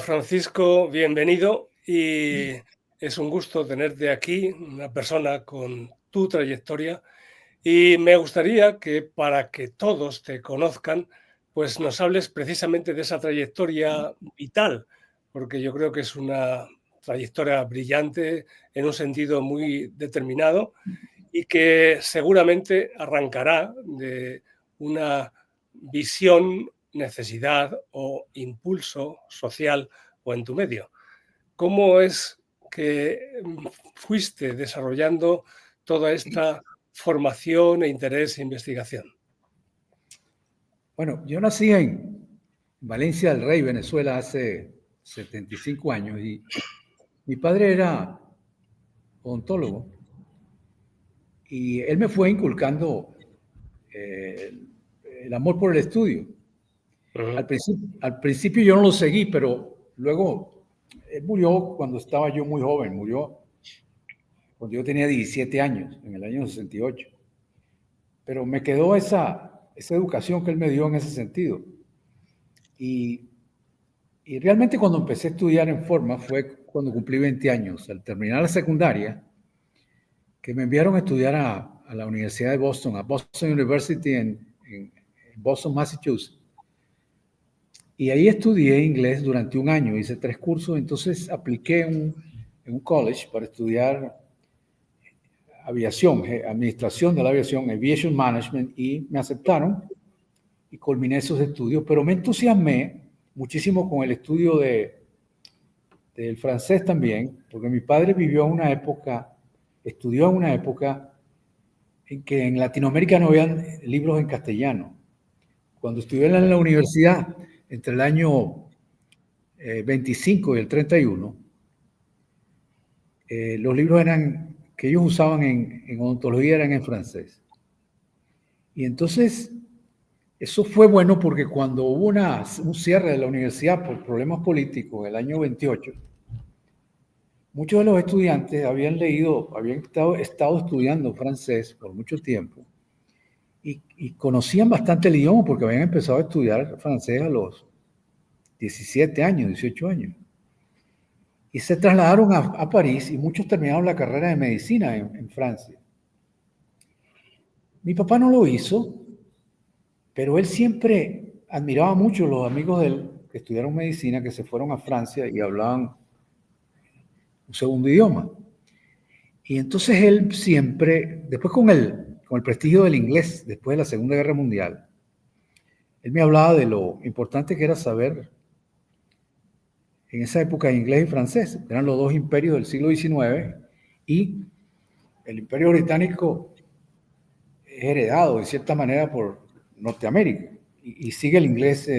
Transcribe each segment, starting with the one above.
Francisco, bienvenido y es un gusto tenerte aquí, una persona con tu trayectoria y me gustaría que para que todos te conozcan, pues nos hables precisamente de esa trayectoria vital, porque yo creo que es una trayectoria brillante en un sentido muy determinado y que seguramente arrancará de una visión, necesidad o impulso social o en tu medio. ¿Cómo es que fuiste desarrollando toda esta formación e interés e investigación? Bueno, yo nací en Valencia del Rey, Venezuela, hace 75 años y mi padre era odontólogo y él me fue inculcando eh, el amor por el estudio. Ujú. Al principio yo no lo seguí, pero luego él murió cuando estaba yo muy joven, murió cuando yo tenía 17 años, en el año 68. Pero me quedó esa educación que él me dio en ese sentido. Y Y realmente cuando empecé a estudiar en forma fue cuando cumplí 20 años, al terminar la secundaria, que me enviaron a estudiar a la Universidad de Boston, a Boston University en Boston, Massachusetts. Y ahí estudié inglés durante un año, hice 3 cursos, entonces apliqué en un college para estudiar aviación, administración de la aviación, aviation management, y me aceptaron y culminé esos estudios, pero me entusiasmé muchísimo con el estudio del francés también, porque mi padre vivió en una época, estudió en una época en que en Latinoamérica no habían libros en castellano. Cuando estudió en la universidad, entre el año 25 y el 31, los libros que ellos usaban en odontología eran en francés. Y entonces, eso fue bueno porque cuando hubo un cierre de la universidad por problemas políticos en el año 28, muchos de los estudiantes habían estado estudiando francés por mucho tiempo y conocían bastante el idioma porque habían empezado a estudiar francés a los 17 años, 18 años. Y se trasladaron a París y muchos terminaron la carrera de medicina en Francia. Mi papá no lo hizo, pero él siempre admiraba mucho a los amigos de él que estudiaron medicina, que se fueron a Francia y hablaban un segundo idioma. Y entonces él siempre, después con el prestigio del inglés, después de la Segunda Guerra Mundial, él me hablaba de lo importante que era saber en esa época inglés y francés. Eran los dos imperios del siglo XIX y el imperio británico es heredado de cierta manera por Norteamérica y sigue el inglés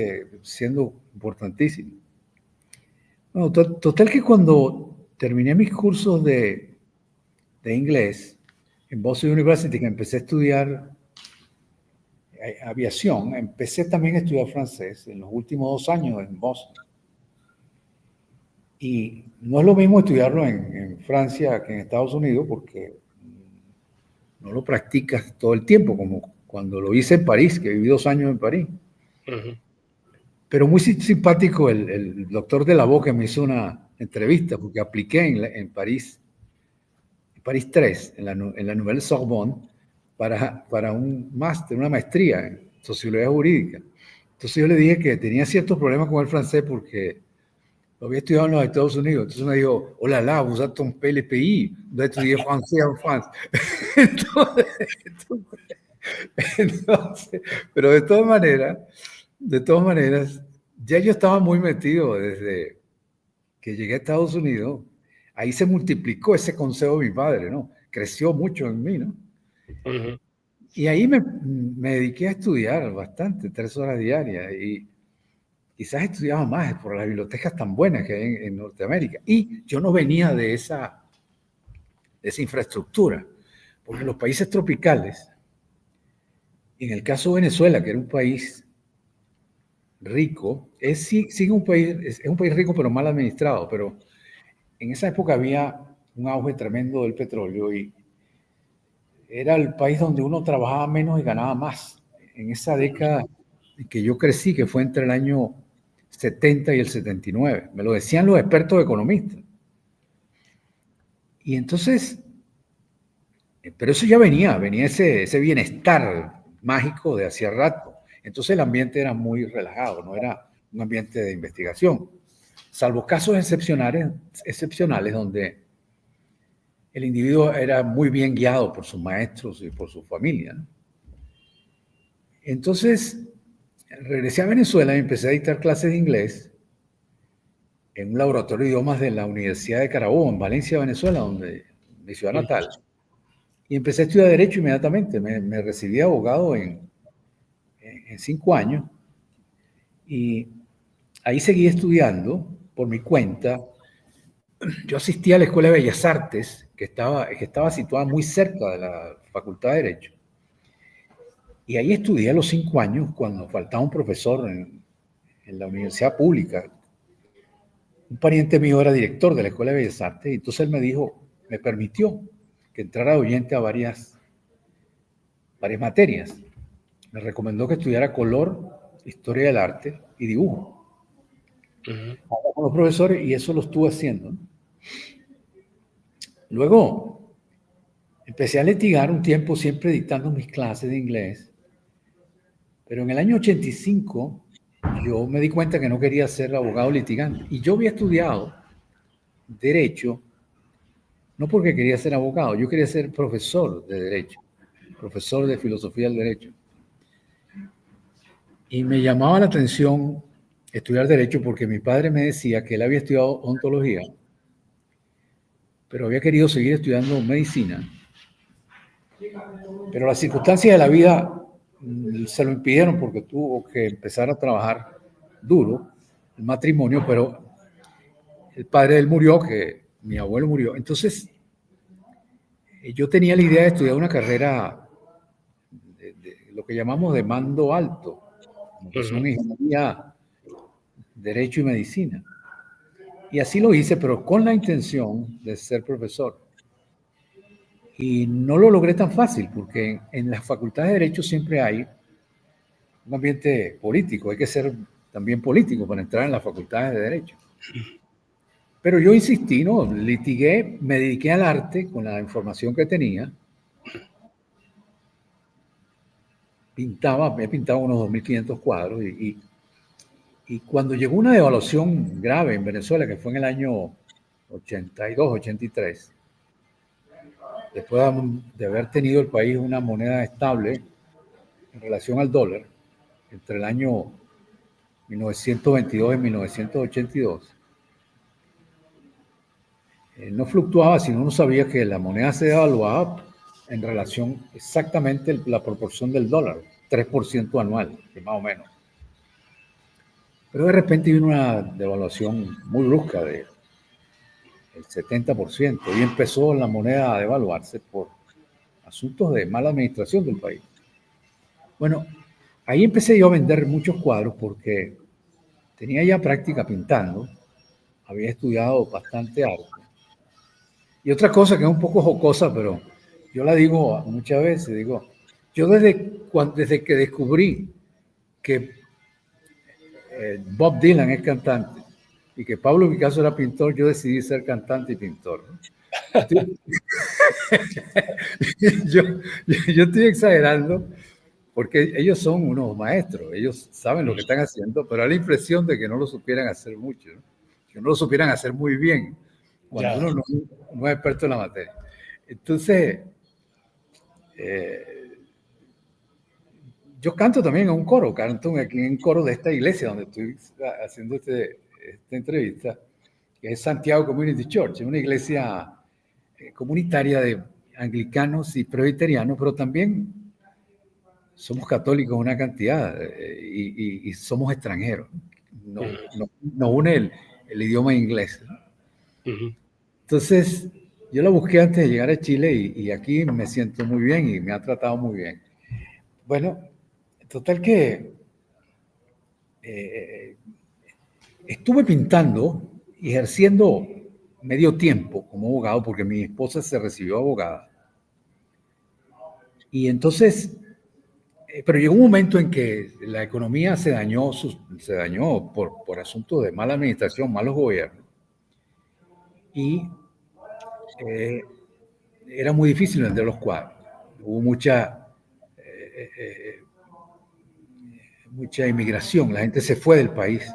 siendo importantísimo. Bueno, total que cuando terminé mis cursos de inglés en Boston University, que empecé a estudiar aviación, empecé también a estudiar francés en los últimos 2 años en Boston. Y no es lo mismo estudiarlo en Francia que en Estados Unidos porque no lo practicas todo el tiempo, como cuando lo hice en París, que viví 2 años en París. Ujú. Pero muy simpático el doctor de la Boca me hizo una entrevista porque apliqué en París 3, en la Nouvelle Sorbonne, para un máster, una maestría en sociología jurídica. Entonces yo le dije que tenía ciertos problemas con el francés porque lo había estudiado en los Estados Unidos. Entonces me dijo, hola, là, vous êtes trompé le pays, vous étudié français en France. Entonces, pero de todas maneras, ya yo estaba muy metido desde que llegué a Estados Unidos. Ahí se multiplicó ese consejo de mi padre, ¿no? Creció mucho en mí, ¿no? Ujú. Y ahí me dediqué a estudiar bastante, 3 horas diarias, y quizás estudiaba más por las bibliotecas tan buenas que hay en Norteamérica. Y yo no venía de esa infraestructura, porque los países tropicales, en el caso de Venezuela, que era un país rico, sigue es un país rico pero mal administrado, pero en esa época había un auge tremendo del petróleo y era el país donde uno trabajaba menos y ganaba más. En esa década en que yo crecí, que fue entre el año 70 y el 79. Me lo decían los expertos economistas. Y entonces, pero eso ya venía ese bienestar mágico de hacía rato. Entonces el ambiente era muy relajado, no era un ambiente de investigación, salvo casos excepcionales donde el individuo era muy bien guiado por sus maestros y por su familia, ¿no? Entonces, regresé a Venezuela y empecé a dictar clases de inglés en un laboratorio de idiomas de la Universidad de Carabobo, en Valencia, Venezuela, donde mi ciudad natal. Y empecé a estudiar Derecho inmediatamente. Me recibí de abogado en 5 años. Y ahí seguí estudiando por mi cuenta. Yo asistí a la Escuela de Bellas Artes, que estaba situada muy cerca de la Facultad de Derecho. Y ahí estudié a los 5 años cuando faltaba un profesor en la universidad pública. Un pariente mío era director de la Escuela de Bellas Artes y entonces él me permitió que entrara de oyente a varias materias. Me recomendó que estudiara color, historia del arte y dibujo. Hablaba con los profesores y eso lo estuve haciendo. Luego empecé a litigar un tiempo siempre dictando mis clases de inglés, pero en el año 85 yo me di cuenta que no quería ser abogado litigante y yo había estudiado Derecho no porque quería ser abogado, yo quería ser profesor de Derecho, profesor de Filosofía del Derecho. Y me llamaba la atención estudiar Derecho porque mi padre me decía que él había estudiado ontología, pero había querido seguir estudiando medicina. Pero las circunstancias de la vida se lo impidieron porque tuvo que empezar a trabajar duro, el matrimonio, pero el padre de él murió, que mi abuelo murió. Entonces, yo tenía la idea de estudiar una carrera de lo que llamamos de mando alto, que son ingeniería, derecho y medicina. Y así lo hice, pero con la intención de ser profesor. Y no lo logré tan fácil, porque en las facultades de Derecho siempre hay un ambiente político. Hay que ser también político para entrar en las facultades de Derecho. Pero yo insistí, ¿no? Litigué, me dediqué al arte con la información que tenía. He pintado unos 2.500 cuadros y cuando llegó una devaluación grave en Venezuela, que fue en el año 82, 83, después de haber tenido el país una moneda estable en relación al dólar, entre el año 1922 y 1982, no fluctuaba, sino uno sabía que la moneda se devaluaba en relación exactamente la proporción del dólar, 3% anual, que más o menos. Pero de repente vino una devaluación muy brusca del 70% y empezó la moneda a devaluarse por asuntos de mala administración del país. Bueno, ahí empecé yo a vender muchos cuadros porque tenía ya práctica pintando, había estudiado bastante arte. Y otra cosa que es un poco jocosa, pero yo la digo muchas veces, digo, yo desde que descubrí que Bob Dylan es cantante y que Pablo Picasso era pintor, yo decidí ser cantante y pintor, ¿no? yo estoy exagerando porque ellos son unos maestros, ellos saben lo que están haciendo, pero da la impresión de que no lo supieran hacer mucho, ¿no? Que no lo supieran hacer muy bien, cuando uno no es experto en la materia. Entonces, yo canto también en un coro, canto aquí en un coro de esta iglesia donde estoy haciendo esta entrevista, que es Santiago Community Church, es una iglesia comunitaria de anglicanos y presbiterianos, pero también somos católicos una cantidad y somos extranjeros. Nos une el idioma inglés. Entonces, yo la busqué antes de llegar a Chile y aquí me siento muy bien y me ha tratado muy bien. Bueno, total que estuve pintando y ejerciendo medio tiempo como abogado porque mi esposa se recibió abogada. Y entonces Pero llegó un momento en que la economía se dañó por asuntos de mala administración, malos gobiernos, y era muy difícil vender los cuadros. Hubo mucha inmigración, la gente se fue del país.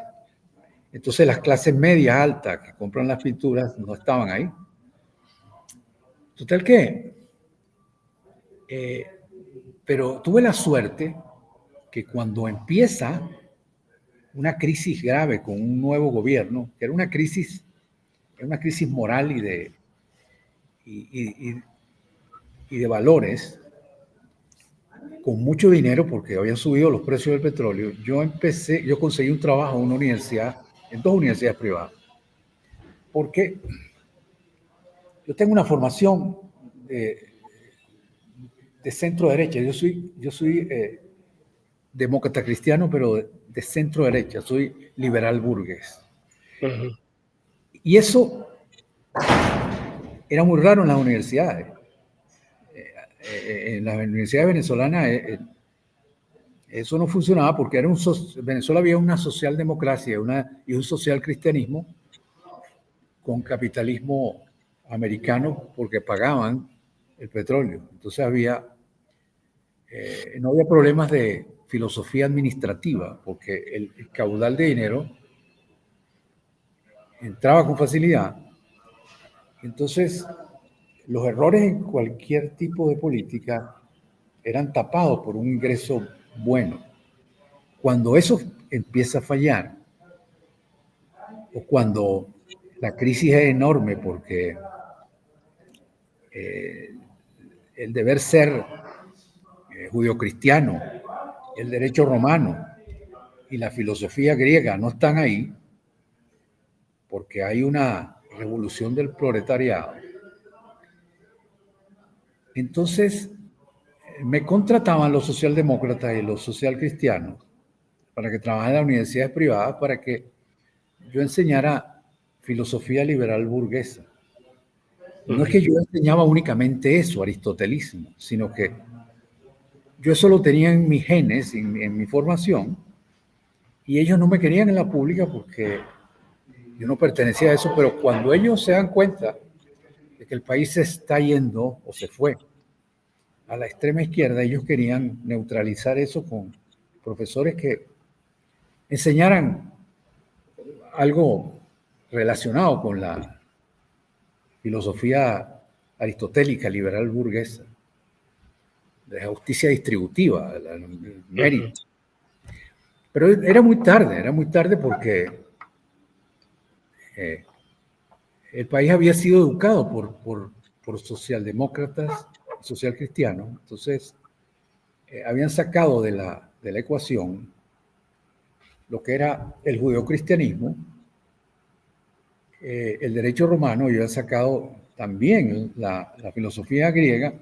Entonces las clases medias altas que compran las pinturas no estaban ahí. Total que, pero tuve la suerte que cuando empieza una crisis grave con un nuevo gobierno, que era una crisis moral y de valores, con mucho dinero porque habían subido los precios del petróleo, yo conseguí un trabajo en una universidad, en 2 universidades privadas, porque yo tengo una formación de centro derecha. Yo soy demócrata cristiano, pero de centro derecha. Soy liberal burgués. Uh-huh. Y eso era muy raro en las universidades. En las universidades venezolanas eso no funcionaba porque en Venezuela había una socialdemocracia y un social cristianismo con capitalismo americano porque pagaban el petróleo. Entonces no había problemas de filosofía administrativa porque el caudal de dinero entraba con facilidad. Entonces, los errores en cualquier tipo de política eran tapados por un ingreso bueno. Cuando eso empieza a fallar, o cuando la crisis es enorme porque el deber ser judio-cristiano, el derecho romano y la filosofía griega no están ahí, porque hay una revolución del proletariado. Entonces, me contrataban los socialdemócratas y los socialcristianos para que trabajara en las universidades privadas para que yo enseñara filosofía liberal burguesa. No es que yo enseñaba únicamente eso, aristotelismo, sino que yo eso lo tenía en mis genes, en mi formación, y ellos no me querían en la pública porque yo no pertenecía a eso, pero cuando ellos se dan cuenta de que el país se está yendo o se fue a la extrema izquierda, ellos querían neutralizar eso con profesores que enseñaran algo relacionado con la filosofía aristotélica liberal burguesa, de la justicia distributiva, el mérito. Pero era muy tarde porque el país había sido educado por socialdemócratas, socialcristianos. Entonces, habían sacado de la ecuación lo que era el judeocristianismo, el derecho romano, y habían sacado también la filosofía griega,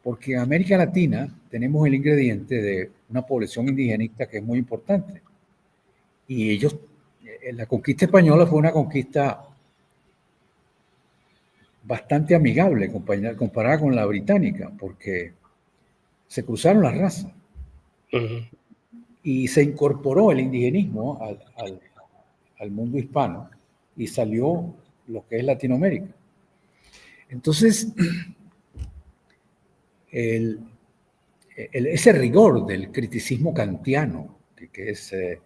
porque en América Latina tenemos el ingrediente de una población indigenista que es muy importante. Y ellos, la conquista española fue una conquista bastante amigable comparada con la británica, porque se cruzaron las razas. Uh-huh. Y se incorporó el indigenismo al mundo hispano y salió lo que es Latinoamérica. Entonces, ese rigor del criticismo kantiano, que se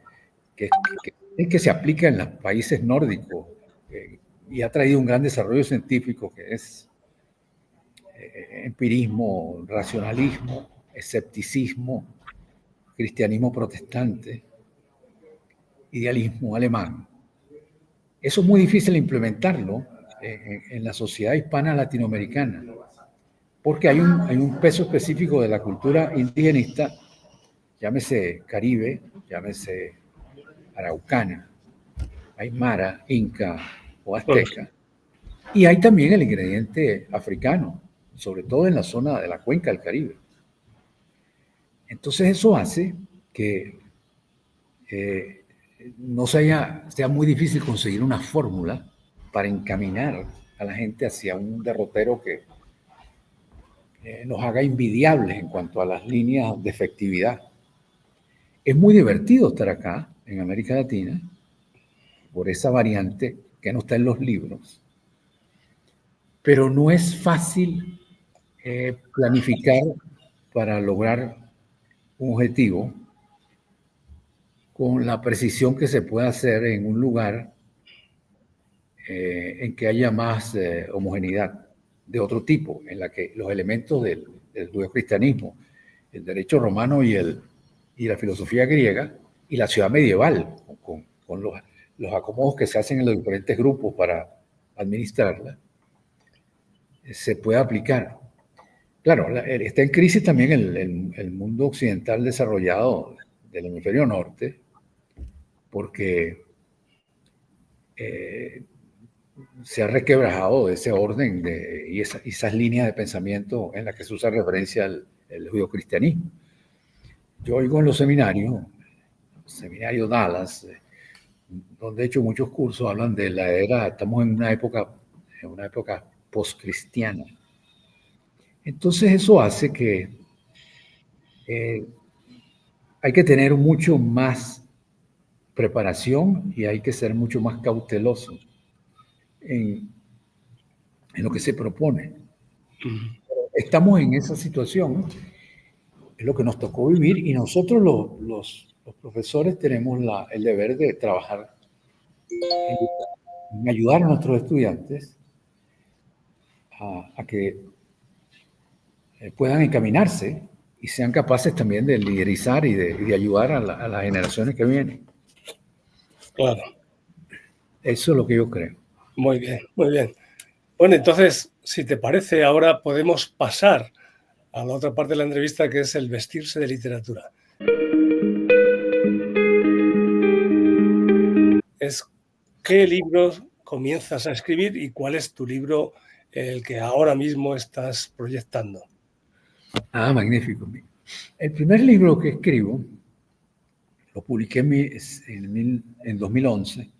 aplica en los países nórdicos y ha traído un gran desarrollo científico, que es empirismo, racionalismo, escepticismo, cristianismo protestante, idealismo alemán. Eso es muy difícil implementarlo en la sociedad hispana latinoamericana, porque hay un peso específico de la cultura indigenista, llámese caribe, llámese araucana, aymara, inca o azteca, y hay también el ingrediente africano, sobre todo en la zona de la cuenca del Caribe. Entonces eso hace que no sea muy difícil conseguir una fórmula para encaminar a la gente hacia un derrotero que nos haga invidiables en cuanto a las líneas de efectividad. Es muy divertido estar acá, en América Latina, por esa variante que no está en los libros, pero no es fácil planificar para lograr un objetivo con la precisión que se puede hacer en un lugar en que haya más homogeneidad de otro tipo, en la que los elementos del judeocristianismo, el derecho romano y la filosofía griega y la ciudad medieval, con los acomodos que se hacen en los diferentes grupos para administrarla, se puede aplicar. Claro, está en crisis también el mundo occidental desarrollado del hemisferio norte, porque se ha requebrajado ese orden y esas líneas de pensamiento en las que se usa referencia al judeocristianismo. Yo oigo en los seminarios, seminario Dallas, donde he hecho muchos cursos, hablan de la era, estamos en una época postcristiana. Entonces eso hace que hay que tener mucho más preparación y hay que ser mucho más cauteloso en lo que se propone. Estamos en esa situación, es lo que nos tocó vivir y nosotros los profesores tenemos el deber de trabajar en ayudar a nuestros estudiantes a que puedan encaminarse y sean capaces también de liderizar y de ayudar a las generaciones que vienen. Claro. Eso es lo que yo creo. Muy bien, muy bien. Bueno, entonces, si te parece, ahora podemos pasar a la otra parte de la entrevista, que es el vestirse de literatura. ¿Qué libros comienzas a escribir y cuál es tu libro, el que ahora mismo estás proyectando? Ah, magnífico. El primer libro que escribo lo publiqué en 2011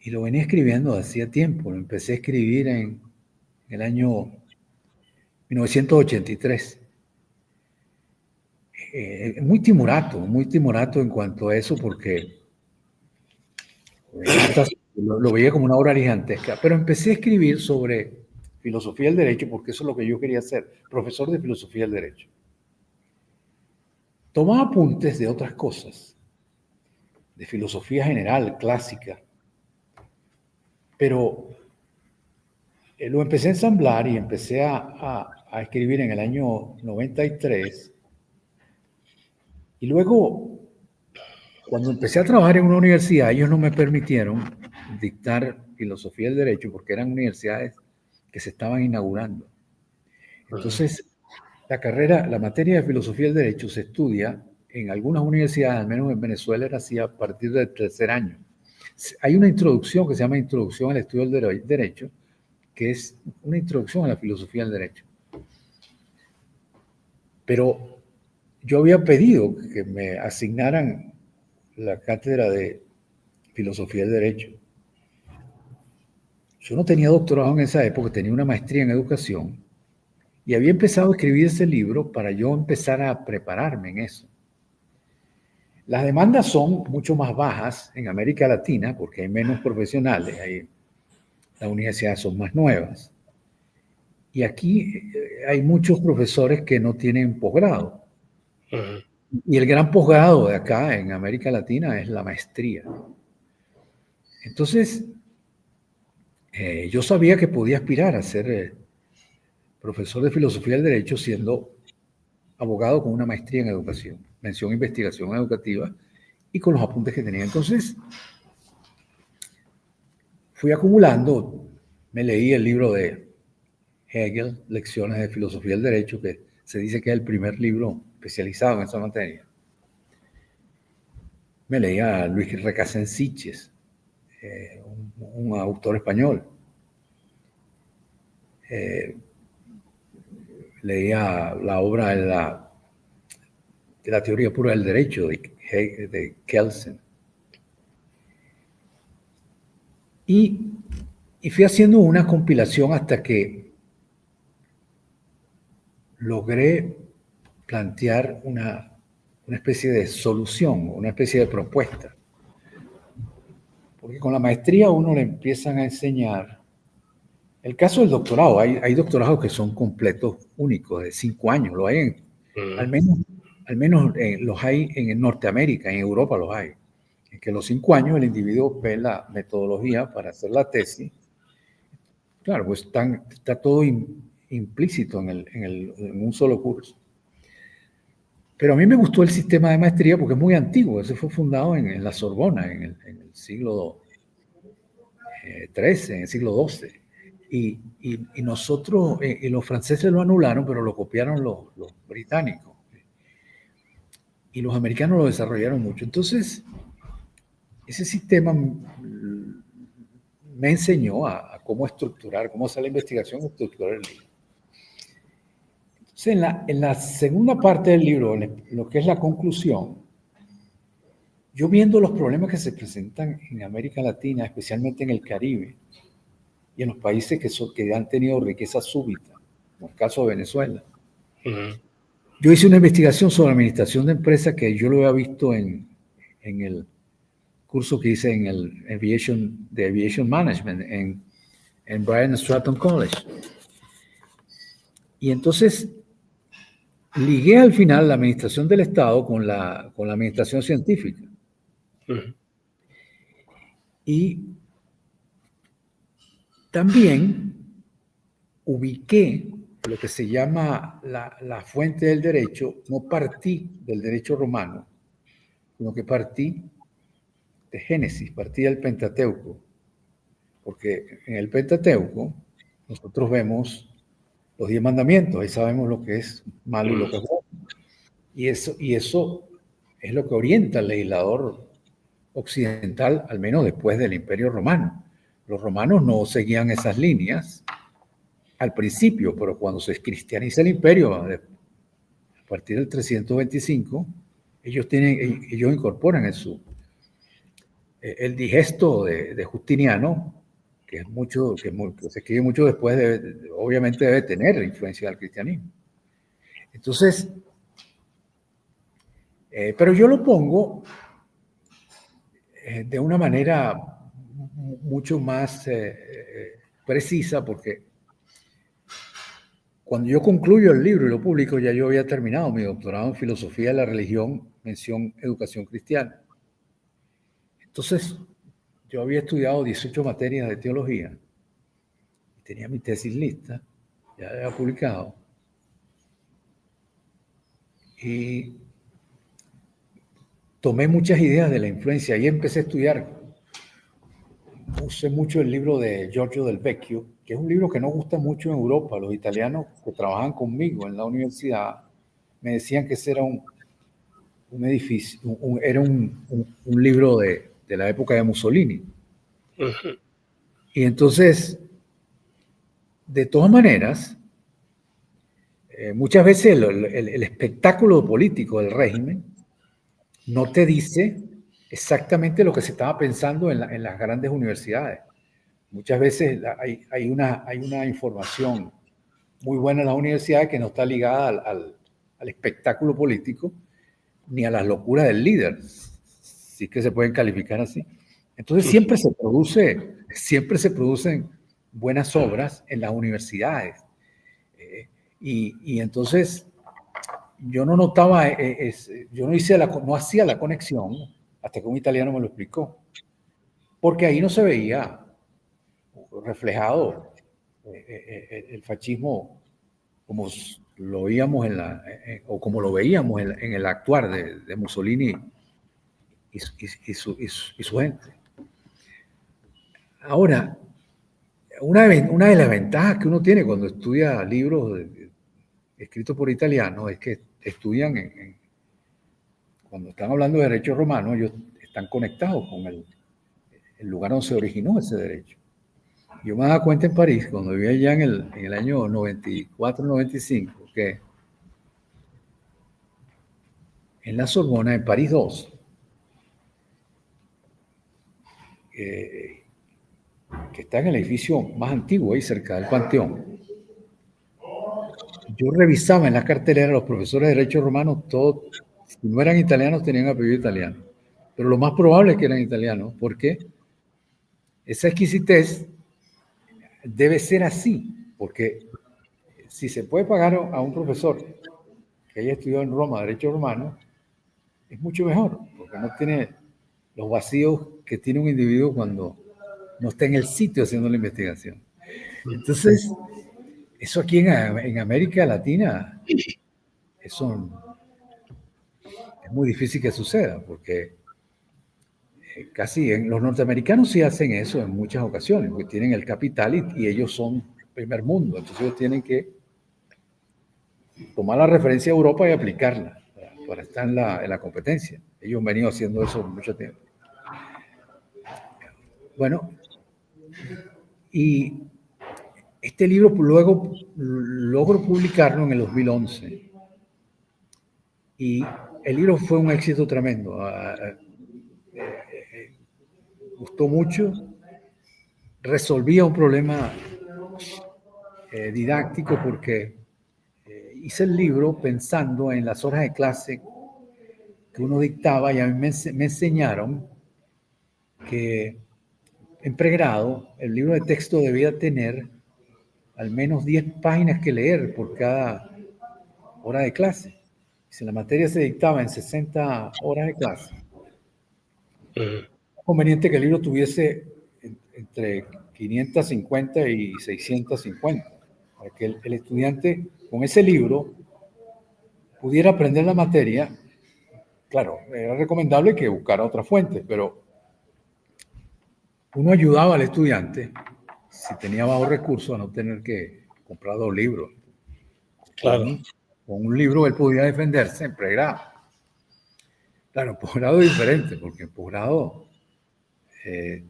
y lo venía escribiendo hacía tiempo. Lo empecé a escribir en el año 1983. Muy timorato en cuanto a eso, porque lo veía como una obra gigantesca. Pero empecé a escribir sobre filosofía del derecho, porque eso es lo que yo quería ser, profesor de filosofía del derecho. Tomaba apuntes de otras cosas, de filosofía general, clásica, pero lo empecé a ensamblar y empecé a escribir en el año 93. Y luego, cuando empecé a trabajar en una universidad, ellos no me permitieron dictar filosofía del derecho porque eran universidades que se estaban inaugurando. Entonces, la materia de filosofía del derecho se estudia en algunas universidades, al menos en Venezuela era así a partir del tercer año. Hay una introducción que se llama Introducción al Estudio del Derecho, que es una introducción a la filosofía del derecho. Pero yo había pedido que me asignaran la cátedra de filosofía del derecho. Yo no tenía doctorado en esa época, tenía una maestría en educación y había empezado a escribir ese libro para yo empezar a prepararme en eso. Las demandas son mucho más bajas en América Latina porque hay menos profesionales, las universidades son más nuevas. Y aquí hay muchos profesores que no tienen posgrado. Y el gran posgrado de acá en América Latina es la maestría. Entonces, yo sabía que podía aspirar a ser profesor de filosofía del derecho siendo abogado con una maestría en educación, mención investigación educativa y con los apuntes que tenía. Entonces, fui acumulando, me leí el libro de Hegel, Lecciones de Filosofía del Derecho, que se dice que es el primer libro especializado en esa materia. Me leí a Luis Recasens-Sitges, un autor español. Leía la obra de la teoría pura del derecho de Kelsen. Y fui haciendo una compilación hasta que logré plantear una especie de solución, una especie de propuesta. Porque con la maestría uno le empiezan a enseñar. El caso del doctorado, hay doctorados que son completos, únicos, de 5 años. Lo hay al menos los hay en Norteamérica, en Europa los hay. En que los 5 años el individuo ve la metodología para hacer la tesis. Claro, pues está todo implícito en un solo curso. Pero a mí me gustó el sistema de maestría porque es muy antiguo. Ese fue fundado en la Sorbona en el siglo XIII, en el siglo XII. Y nosotros, y los franceses lo anularon, pero lo copiaron los británicos. Y los americanos lo desarrollaron mucho. Entonces, ese sistema me enseñó a cómo estructurar, cómo hacer la investigación y estructurar el libro. Entonces, en la segunda parte del libro, lo que es la conclusión, yo viendo los problemas que se presentan en América Latina, especialmente en el Caribe, y en los países que han tenido riqueza súbita, como el caso de Venezuela. Yo hice una investigación sobre administración de empresas que yo lo había visto en el curso que hice en el Aviation Management en Bryan Stratton College. Y entonces ligué al final la administración del Estado con la administración científica. Y también ubiqué lo que se llama la fuente del derecho. No partí del derecho romano, sino que partí de Génesis, partí del Pentateuco. Porque en el Pentateuco nosotros vemos los 10 mandamientos, ahí sabemos lo que es malo y lo que es bueno. Y eso es lo que orienta al legislador occidental, al menos después del Imperio Romano. Los romanos no seguían esas líneas al principio, pero cuando se cristianiza el imperio, a partir del 325, ellos incorporan el digesto de Justiniano, que se escribe mucho después, obviamente debe tener influencia del cristianismo. Entonces, pero yo lo pongo de una manera mucho más precisa, porque cuando yo concluyo el libro y lo publico, ya yo había terminado mi doctorado en filosofía de la religión, mención educación cristiana. Entonces, yo había estudiado 18 materias de teología, tenía mi tesis lista, ya la había publicado, y tomé muchas ideas de la influencia y empecé a estudiar. Usé mucho el libro de Giorgio Del Vecchio, que es un libro que no gusta mucho en Europa. Los italianos que trabajan conmigo en la universidad me decían que ese era un edificio, era un libro de la época de Mussolini. Y entonces, de todas maneras, muchas veces el espectáculo político del régimen no te dice exactamente lo que se estaba pensando en las grandes universidades. Muchas veces hay una información muy buena en las universidades que no está ligada al espectáculo político ni a las locuras del líder, sí que se pueden calificar así. Entonces siempre se producen buenas obras en las universidades. Y entonces yo no notaba, yo no hacía la conexión hasta que un italiano me lo explicó, porque ahí no se veía reflejado el fascismo como lo veíamos o como lo veíamos en el actuar de Mussolini y su gente. Ahora, una de las ventajas que uno tiene cuando estudia libros escritos por italianos es que estudian cuando están hablando de derecho romano, ellos están conectados con el lugar donde se originó ese derecho. Yo me daba cuenta en París, cuando vivía allá en el año 94, 95, que en la Sorbona, en París 2, que está en el edificio más antiguo ahí cerca del Panteón, yo revisaba en la cartelera los profesores de Derecho Romano, todos, si no eran italianos, tenían apellido italiano. Pero lo más probable es que eran italianos, porque esa exquisitez debe ser así, porque si se puede pagar a un profesor que haya estudiado en Roma Derecho Romano, es mucho mejor, porque no tiene los vacíos que tiene un individuo cuando no está en el sitio haciendo la investigación. Entonces, eso aquí en América Latina, eso es muy difícil que suceda, porque casi los norteamericanos sí hacen eso en muchas ocasiones, porque tienen el capital y ellos son primer mundo, entonces ellos tienen que tomar la referencia de Europa y aplicarla para estar en la competencia. Ellos han venido haciendo eso mucho tiempo. Bueno, y este libro luego logro publicarlo en el 2011 y el libro fue un éxito tremendo. Gustó mucho, resolvía un problema didáctico porque hice el libro pensando en las horas de clase que uno dictaba y a mí me enseñaron que en pregrado el libro de texto debía tener al menos 10 páginas que leer por cada hora de clase. Si la materia se dictaba en 60 horas de clase, es conveniente que el libro tuviese entre 550 y 650, para que el estudiante con ese libro pudiera aprender la materia. Claro, era recomendable que buscara otra fuente, pero uno ayudaba al estudiante, si tenía bajos recursos, a no tener que comprar 2 libros. Claro. Con un libro él podía defenderse en pregrado. Claro, posgrado es diferente, porque en posgrado te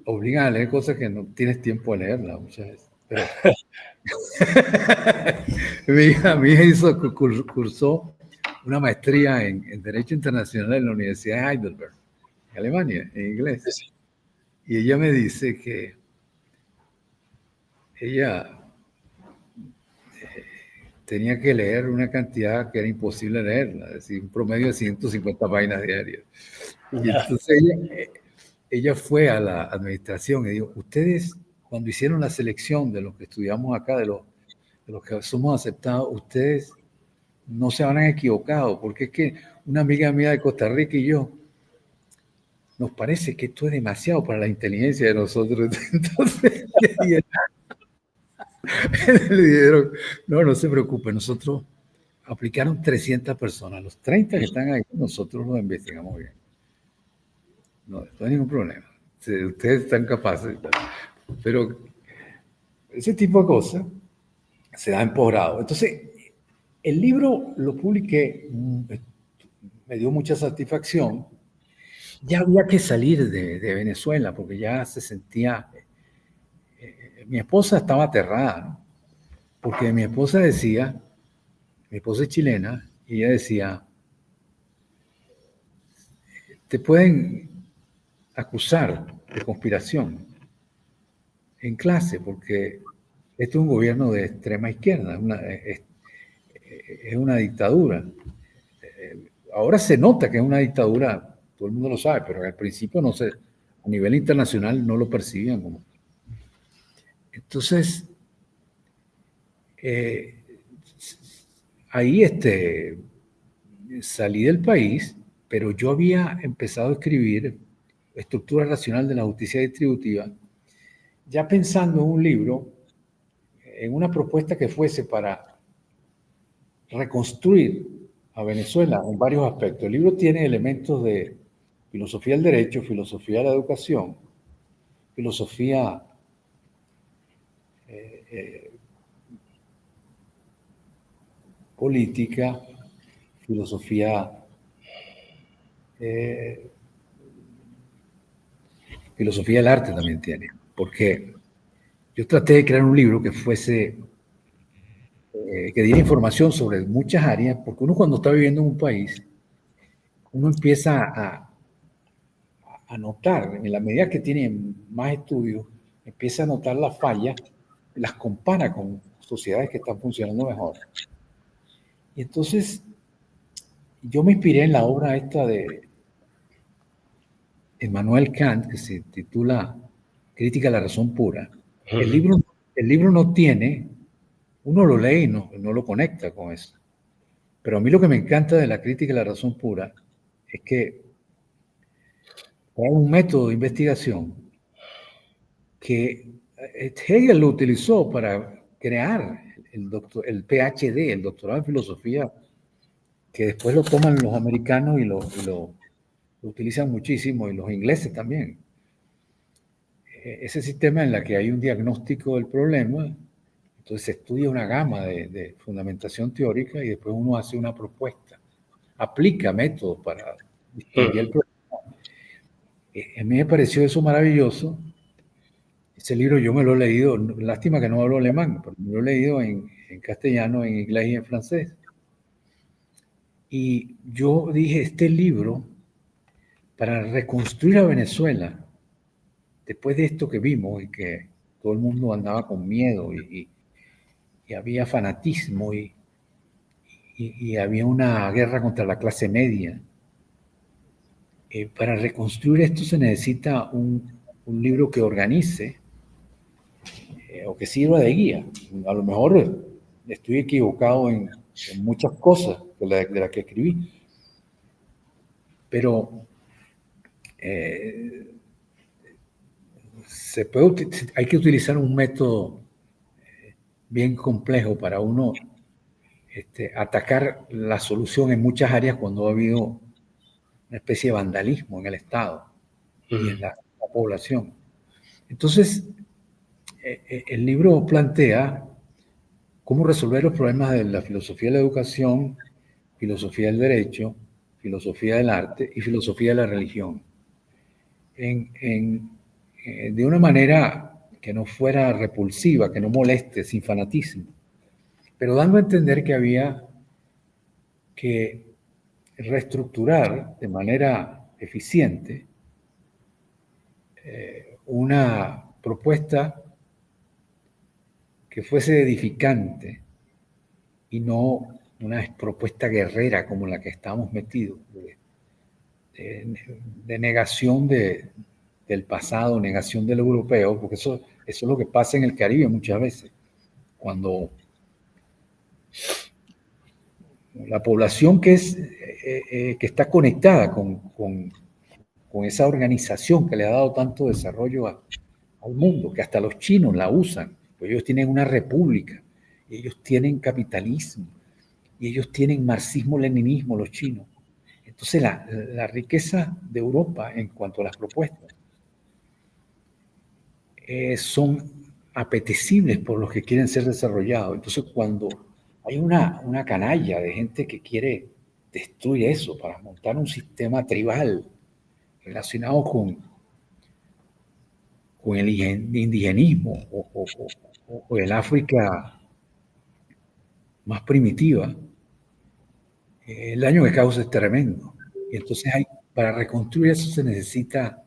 obligan a leer cosas que no tienes tiempo de leerlas muchas veces. Pero mi hija cursó una maestría en Derecho Internacional en la Universidad de Heidelberg, en Alemania, en inglés. Sí. Y ella me dice que ella tenía que leer una cantidad que era imposible leerla, es decir, un promedio de 150 páginas diarias. Y entonces ella fue a la administración y dijo, ustedes cuando hicieron la selección de los que estudiamos acá, de los que somos aceptados, ustedes no se habrán equivocado, porque es que una amiga mía de Costa Rica y yo, nos parece que esto es demasiado para la inteligencia de nosotros. Entonces le dijeron, no se preocupe, nosotros aplicaron 300 personas, los 30 que están ahí, nosotros los investigamos bien. No hay ningún problema. Ustedes están capaces. Pero ese tipo de cosas se da en posgrado. Entonces, el libro lo publiqué, me dio mucha satisfacción. Ya había que salir de Venezuela porque ya se sentía... mi esposa estaba aterrada, ¿no? Porque mi esposa es chilena, y ella decía, te pueden acusar de conspiración en clase porque este es un gobierno de extrema izquierda, es una dictadura. Ahora se nota que es una dictadura, todo el mundo lo sabe, pero al principio no sé, a nivel internacional no lo percibían como. Entonces, ahí salí del país, pero yo había empezado a escribir Estructura Racional de la Justicia Distributiva, ya pensando en un libro, en una propuesta que fuese para reconstruir a Venezuela en varios aspectos. El libro tiene elementos de filosofía del derecho, filosofía de la educación, filosofía política, filosofía del arte también tiene, porque yo traté de crear un libro que fuese, que diera información sobre muchas áreas, porque uno cuando está viviendo en un país, uno empieza a notar, en la medida que tiene más estudios, empieza a notar las fallas, las compara con sociedades que están funcionando mejor. Y entonces yo me inspiré en la obra esta de Immanuel Kant, que se titula Crítica a la razón pura. El libro no tiene, uno lo lee y no lo conecta con eso. Pero a mí lo que me encanta de la crítica a la razón pura es que hay un método de investigación que Hegel lo utilizó para crear el PhD, el doctorado en filosofía, que después lo toman los americanos y lo utilizan muchísimo, y los ingleses también. Ese sistema en el que hay un diagnóstico del problema, entonces se estudia una gama de fundamentación teórica y después uno hace una propuesta, aplica métodos para distinguir el problema. A mí me pareció eso maravilloso. Ese libro yo me lo he leído, lástima que no hablo alemán, pero me lo he leído en castellano, en inglés y en francés. Y yo dije, este libro, para reconstruir a Venezuela, después de esto que vimos y que todo el mundo andaba con miedo y había fanatismo y había una guerra contra la clase media, para reconstruir esto se necesita un libro que organice o que sirva de guía. A lo mejor estoy equivocado en muchas cosas de las que escribí, pero hay que utilizar un método bien complejo para uno atacar la solución en muchas áreas cuando ha habido una especie de vandalismo en el Estado y en la población. Entonces, el libro plantea cómo resolver los problemas de la filosofía de la educación, filosofía del derecho, filosofía del arte y filosofía de la religión. De una manera que no fuera repulsiva, que no moleste, sin fanatismo, pero dando a entender que había que reestructurar de manera eficiente una propuesta que fuese edificante y no una propuesta guerrera como la que estamos metidos, de negación del pasado, negación del europeo, porque eso es lo que pasa en el Caribe muchas veces, cuando la población que está conectada con esa organización que le ha dado tanto desarrollo al mundo, que hasta los chinos la usan, pues ellos tienen una república, ellos tienen capitalismo, y ellos tienen marxismo-leninismo, los chinos. Entonces la riqueza de Europa en cuanto a las propuestas son apetecibles por los que quieren ser desarrollados. Entonces cuando hay una canalla de gente que quiere destruir eso para montar un sistema tribal relacionado con el indigenismo o el África más primitiva, el daño que causa es tremendo. Y entonces para reconstruir eso se necesita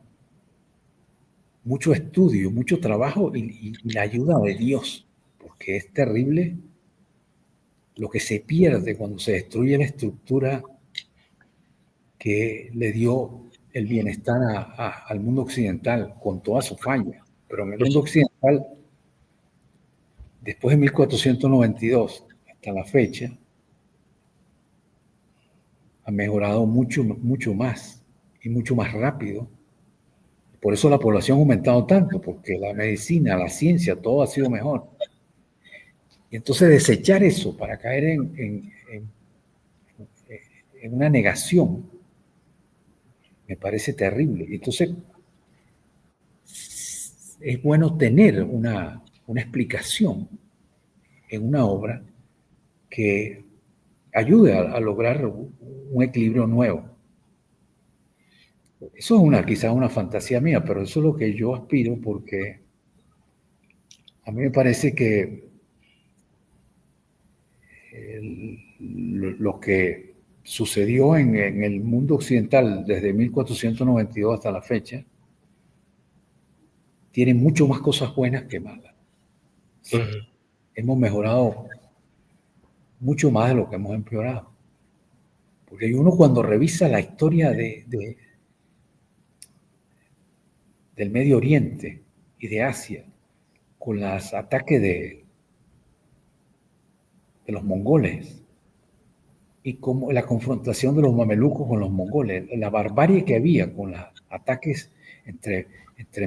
mucho estudio, mucho trabajo y la ayuda de Dios, porque es terrible lo que se pierde cuando se destruye la estructura que le dio el bienestar al mundo occidental con toda su falla. Pero en el mundo occidental, después de 1492 hasta la fecha, ha mejorado mucho, mucho más y mucho más rápido. Por eso la población ha aumentado tanto, porque la medicina, la ciencia, todo ha sido mejor. Y entonces desechar eso para caer en una negación me parece terrible. Entonces es bueno tener una explicación en una obra que ayude a lograr un equilibrio nuevo. Eso es quizás una fantasía mía, pero eso es lo que yo aspiro, porque a mí me parece que lo que sucedió en el mundo occidental desde 1492 hasta la fecha tiene mucho más cosas buenas que malas. hemos mejorado mucho más de lo que hemos empeorado. Porque uno cuando revisa la historia del Medio Oriente y de Asia, con los ataques de los mongoles y como la confrontación de los mamelucos con los mongoles, la barbarie que había con los ataques entre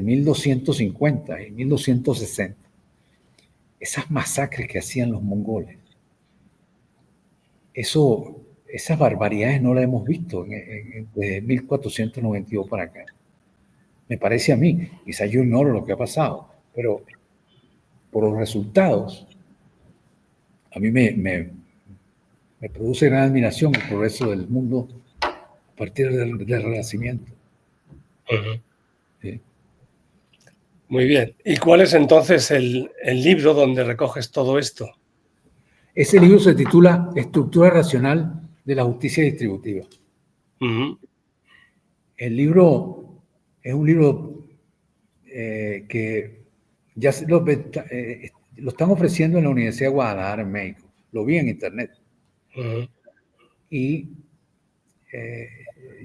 1250 y 1260, esas masacres que hacían los mongoles, esas barbaridades no las hemos visto desde 1492 para acá. Me parece a mí, quizás yo ignoro lo que ha pasado, pero por los resultados, a mí me produce gran admiración el progreso del mundo a partir del Renacimiento. Uh-huh. ¿Sí? Muy bien. ¿Y cuál es entonces el libro donde recoges todo esto? Ese libro se titula Estructura Racional de la Justicia Distributiva. Uh-huh. El libro es un libro que ya lo están ofreciendo en la Universidad de Guadalajara, en México. Lo vi en internet. Uh-huh. Y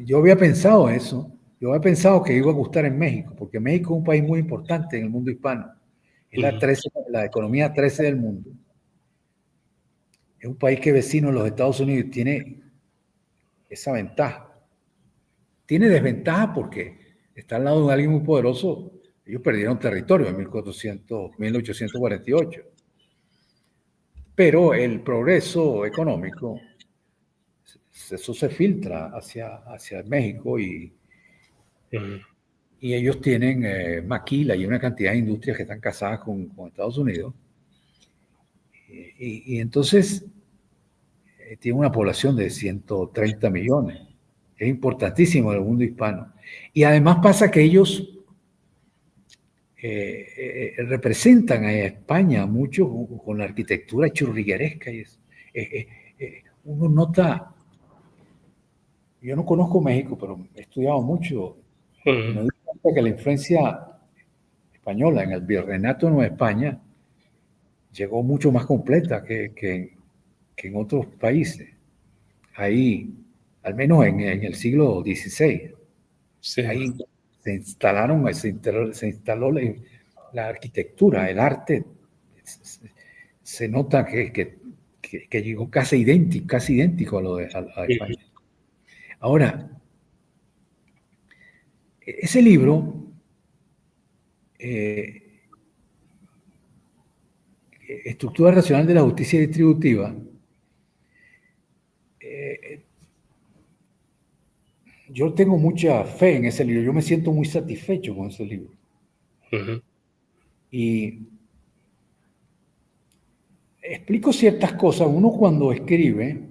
yo había pensado eso. Yo había pensado que iba a gustar en México, porque México es un país muy importante en el mundo hispano. Es la economía 13 del mundo. Es un país que es vecino de los Estados Unidos y tiene esa ventaja. Tiene desventaja porque está al lado de alguien muy poderoso. Ellos perdieron territorio en 1848. Pero el progreso económico, eso se filtra hacia México y ellos tienen maquila y una cantidad de industrias que están casadas con Estados Unidos. Y entonces tiene una población de 130 millones. Es importantísimo en el mundo hispano. Y además pasa que ellos representan a España mucho con la arquitectura churrigueresca. Y uno nota, yo no conozco México, pero he estudiado mucho y me doy cuenta que la influencia española en el virreinato de Nueva España llegó mucho más completa que en otros países. Ahí, al menos en el siglo XVI, sí. Ahí se instaló la arquitectura, el arte. Se nota que llegó casi idéntico a lo de a España. Ahora, ese libro Estructura Racional de la Justicia Distributiva, yo tengo mucha fe en ese libro. Yo me siento muy satisfecho con ese libro. Uh-huh. Y explico ciertas cosas. Uno cuando escribe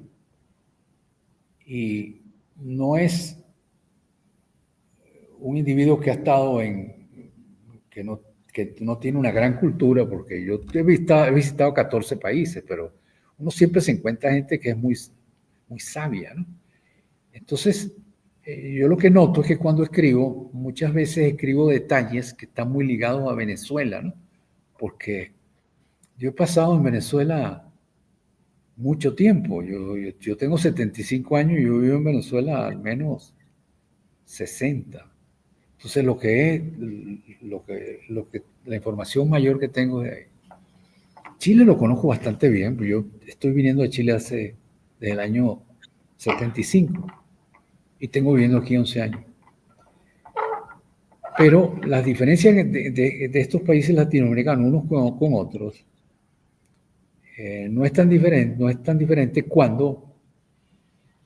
y no es un individuo que ha estado que no tiene una gran cultura, porque yo he visitado 14 países, pero uno siempre se encuentra gente que es muy sabia, ¿no? Entonces, yo lo que noto es que cuando escribo, muchas veces escribo detalles que están muy ligados a Venezuela, ¿no? Porque yo he pasado en Venezuela mucho tiempo. Yo tengo 75 años y yo vivo en Venezuela al menos 60. Entonces, la información mayor que tengo de ahí. Chile lo conozco bastante bien, pues yo estoy viniendo a Chile desde el año 75 y tengo viviendo aquí 11 años. Pero las diferencias de estos países latinoamericanos unos con otros no es tan diferente cuando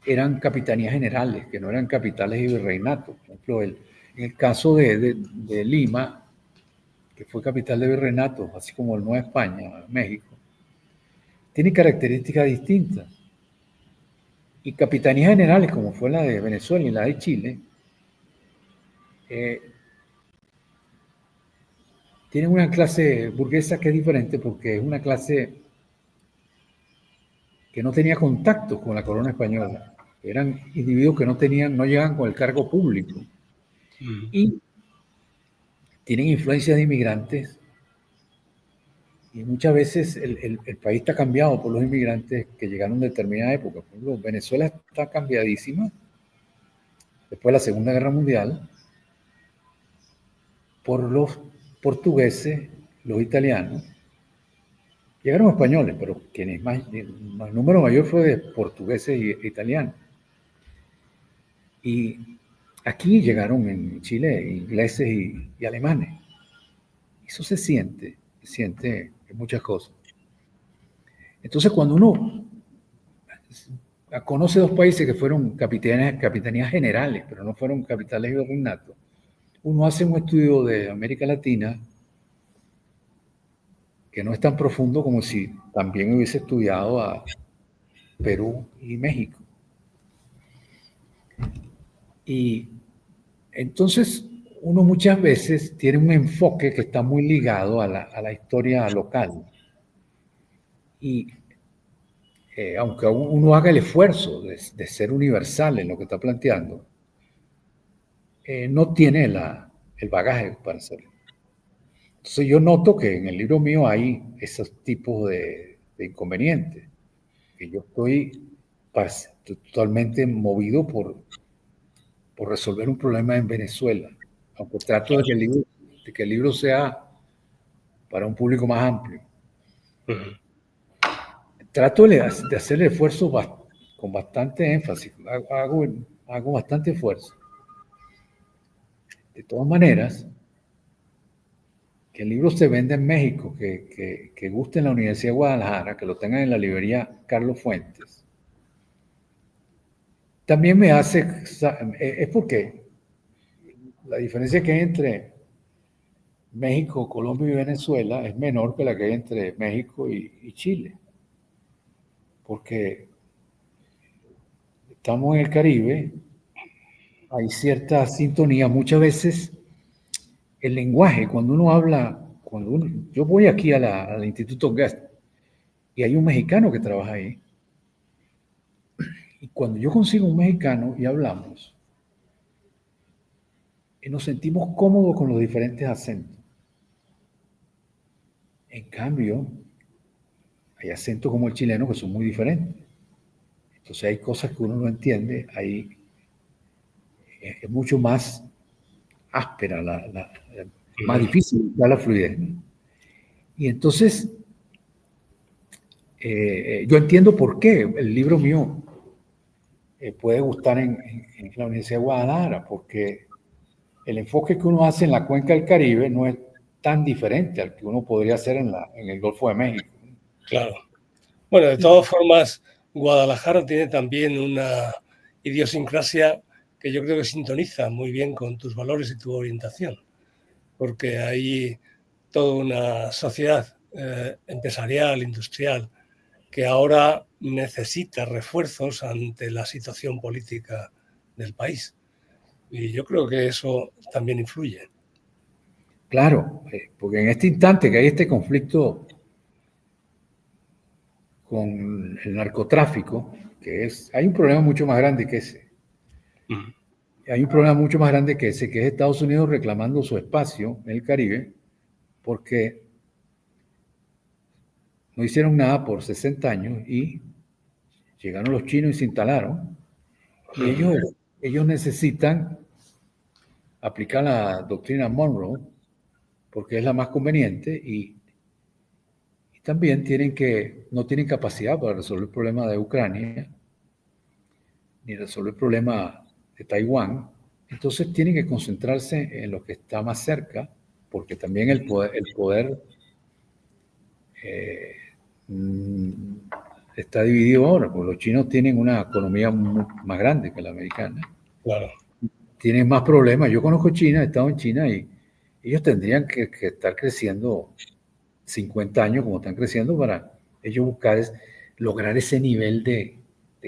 eran capitanías generales, que no eran capitales y virreinatos. Por ejemplo, en el caso de Lima, que fue capital de virreinato, así como el Nueva España, México, tiene características distintas. Y capitanías generales, como fue la de Venezuela y la de Chile, tienen una clase burguesa que es diferente porque es una clase que no tenía contacto con la corona española. Eran individuos que no llegaban con el cargo público. Y tienen influencias de inmigrantes Y muchas veces el país está cambiado por los inmigrantes que llegaron en determinada época. Por ejemplo, Venezuela está cambiadísima después de la Segunda Guerra Mundial por los portugueses, los italianos. Llegaron españoles, pero quienes el número mayor fue de portugueses e italianos. Y aquí llegaron en Chile ingleses y alemanes. Eso se siente en muchas cosas. Entonces, cuando uno conoce dos países que fueron capitanías generales, pero no fueron capitales de virreinato, uno hace un estudio de América Latina que no es tan profundo como si también hubiese estudiado a Perú y México. Y entonces uno muchas veces tiene un enfoque que está muy ligado a la historia local. Y aunque uno haga el esfuerzo de ser universal en lo que está planteando, no tiene el bagaje para hacerlo. Entonces yo noto que en el libro mío hay esos tipos de inconvenientes, que yo estoy totalmente movido por resolver un problema en Venezuela, aunque trato de que el libro sea para un público más amplio. Trato de hacer el esfuerzo con bastante énfasis, hago bastante esfuerzo. De todas maneras, que el libro se venda en México, que guste en la Universidad de Guadalajara, que lo tengan en la librería Carlos Fuentes, también me hace, es porque la diferencia que hay entre México, Colombia y Venezuela es menor que la que hay entre México y Chile, porque estamos en el Caribe, hay cierta sintonía, muchas veces el lenguaje, cuando uno habla, yo voy aquí al Instituto Guest y hay un mexicano que trabaja ahí, y cuando yo consigo un mexicano y hablamos, nos sentimos cómodos con los diferentes acentos. En cambio, hay acentos como el chileno que son muy diferentes. Entonces hay cosas que uno no entiende, es mucho más áspera, más difícil dar la fluidez. Y entonces, yo entiendo por qué el libro mío puede gustar en la Universidad de Guadalajara, porque el enfoque que uno hace en la cuenca del Caribe no es tan diferente al que uno podría hacer en el Golfo de México. Claro. Bueno, de todas formas, Guadalajara tiene también una idiosincrasia que yo creo que sintoniza muy bien con tus valores y tu orientación, porque hay toda una sociedad empresarial, industrial, que ahora necesita refuerzos ante la situación política del país. Y yo creo que eso también influye. Claro, porque en este instante que hay este conflicto con el narcotráfico, hay un problema mucho más grande que ese. Hay un problema mucho más grande que ese, que es Estados Unidos reclamando su espacio en el Caribe, porque no hicieron nada por 60 años y llegaron los chinos y se instalaron. Y ellos necesitan aplicar la doctrina Monroe porque es la más conveniente y también no tienen capacidad para resolver el problema de Ucrania ni resolver el problema de Taiwán. Entonces tienen que concentrarse en lo que está más cerca, porque también el poder está dividido ahora, porque los chinos tienen una economía más grande que la americana. Claro. Tienen más problemas. Yo conozco China, he estado en China y ellos tendrían que estar creciendo 50 años como están creciendo para ellos lograr ese nivel de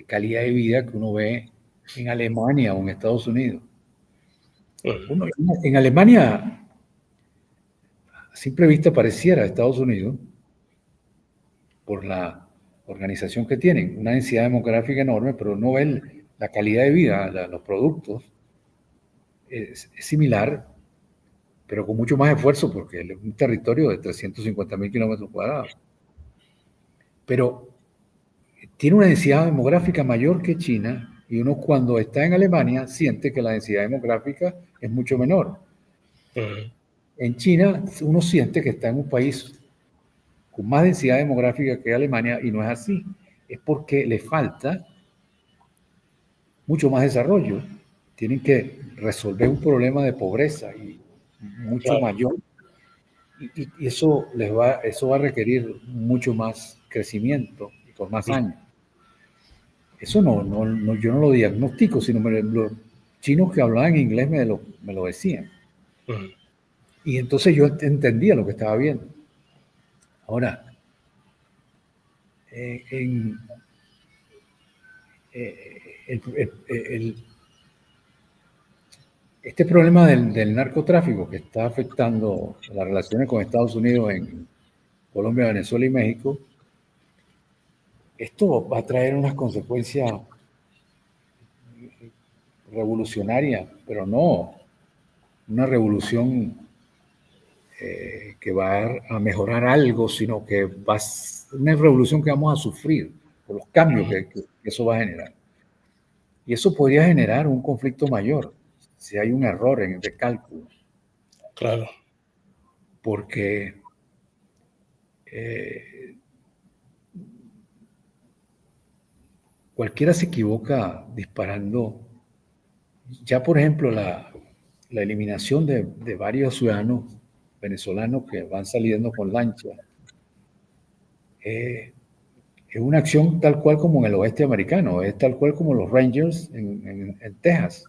calidad de vida que uno ve en Alemania o en Estados Unidos. En Alemania, a simple vista pareciera Estados Unidos, por la organización que tienen, una densidad demográfica enorme, pero no ven la calidad de vida, los productos, es similar pero con mucho más esfuerzo porque es un territorio de 350.000 kilómetros cuadrados. Pero tiene una densidad demográfica mayor que China y uno cuando está en Alemania siente que la densidad demográfica es mucho menor. En China uno siente que está en un país con más densidad demográfica que Alemania y no es así. Es porque le falta mucho más desarrollo. Tienen que resolver un problema de pobreza y mucho mayor y eso va a requerir mucho más crecimiento y por más años. Eso yo no lo diagnostico, sino los chinos que hablaban inglés me lo decían. Y entonces yo entendía lo que estaba viendo. Ahora, este problema del narcotráfico que está afectando las relaciones con Estados Unidos en Colombia, Venezuela y México, esto va a traer unas consecuencias revolucionarias, pero no una revolución que va a mejorar algo, sino que va a ser una revolución que vamos a sufrir por los cambios que eso va a generar. Y eso podría generar un conflicto mayor si hay un error en el cálculo. Claro. Porque cualquiera se equivoca disparando. Ya, por ejemplo, la eliminación de varios ciudadanos venezolanos que van saliendo con lancha es una acción tal cual como en el oeste americano, es tal cual como los Rangers en Texas,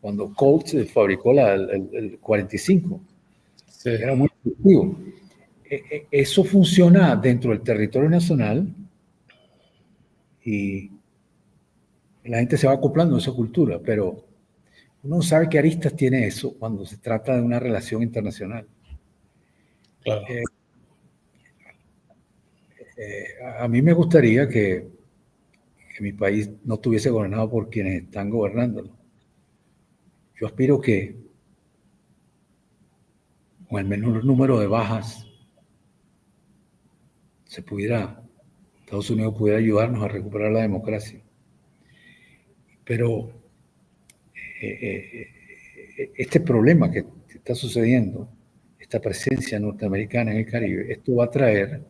cuando Colt fabricó el 45. Sí. Era muy efectivo. Eso funciona dentro del territorio nacional y la gente se va acoplando a esa cultura, pero uno sabe qué aristas tiene eso cuando se trata de una relación internacional. Claro. A mí me gustaría que mi país no estuviese gobernado por quienes están gobernándolo. Yo aspiro que con el menor número de bajas Estados Unidos pudiera ayudarnos a recuperar la democracia. Pero este problema que está sucediendo, esta presencia norteamericana en el Caribe, esto va a traer